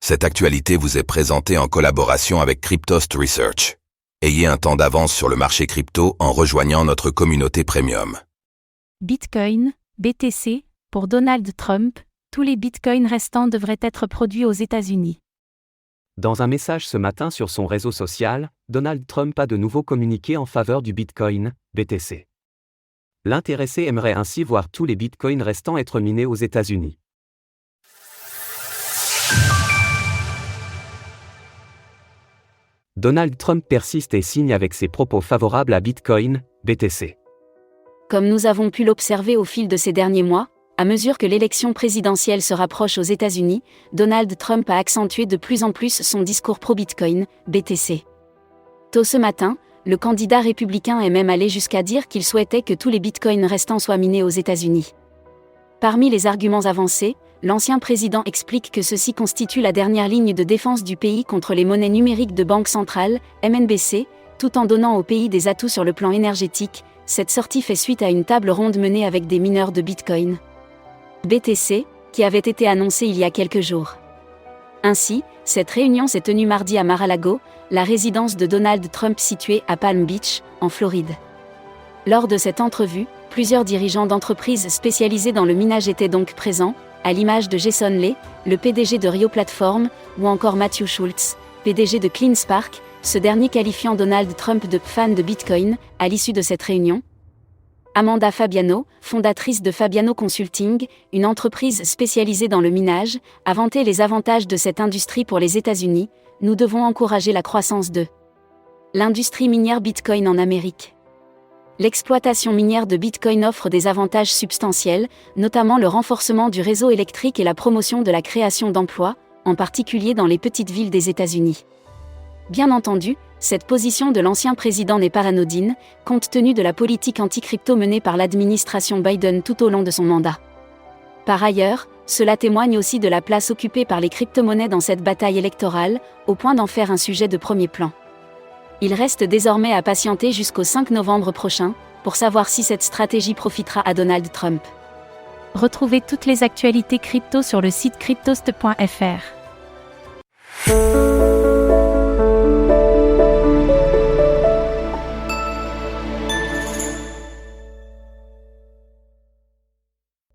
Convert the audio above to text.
Cette actualité vous est présentée en collaboration avec Cryptost Research. Ayez un temps d'avance sur le marché crypto en rejoignant notre communauté premium. Bitcoin, BTC, pour Donald Trump, tous les bitcoins restants devraient être produits aux États-Unis. Dans un message ce matin sur son réseau social, Donald Trump a de nouveau communiqué en faveur du Bitcoin, BTC. L'intéressé aimerait ainsi voir tous les bitcoins restants être minés aux États-Unis. Donald Trump persiste et signe avec ses propos favorables à Bitcoin, BTC. Comme nous avons pu l'observer au fil de ces derniers mois, à mesure que l'élection présidentielle se rapproche aux États-Unis, Donald Trump a accentué de plus en plus son discours pro-Bitcoin, BTC. Tôt ce matin, le candidat républicain est même allé jusqu'à dire qu'il souhaitait que tous les bitcoins restants soient minés aux États-Unis. Parmi les arguments avancés, l'ancien président explique que ceci constitue la dernière ligne de défense du pays contre les monnaies numériques de banque centrale, MNBC, tout en donnant au pays des atouts sur le plan énergétique. Cette sortie fait suite à une table ronde menée avec des mineurs de Bitcoin, BTC, qui avait été annoncée il y a quelques jours. Ainsi, cette réunion s'est tenue mardi à Mar-a-Lago, la résidence de Donald Trump située à Palm Beach, en Floride. Lors de cette entrevue, plusieurs dirigeants d'entreprises spécialisées dans le minage étaient donc présents, à l'image de Jason Lee, le PDG de Rio Platform, ou encore Matthew Schultz, PDG de CleanSpark, ce dernier qualifiant Donald Trump de « fan de Bitcoin » à l'issue de cette réunion. Amanda Fabiano, fondatrice de Fabiano Consulting, une entreprise spécialisée dans le minage, a vanté les avantages de cette industrie pour les États-Unis. Nous devons encourager la croissance de l'industrie minière Bitcoin en Amérique. L'exploitation minière de Bitcoin offre des avantages substantiels, notamment le renforcement du réseau électrique et la promotion de la création d'emplois, en particulier dans les petites villes des États-Unis. Bien entendu, cette position de l'ancien président n'est pas anodine, compte tenu de la politique anti-crypto menée par l'administration Biden tout au long de son mandat. Par ailleurs, cela témoigne aussi de la place occupée par les crypto-monnaies dans cette bataille électorale, au point d'en faire un sujet de premier plan. Il reste désormais à patienter jusqu'au 5 novembre prochain, pour savoir si cette stratégie profitera à Donald Trump. Retrouvez toutes les actualités crypto sur le site cryptost.fr.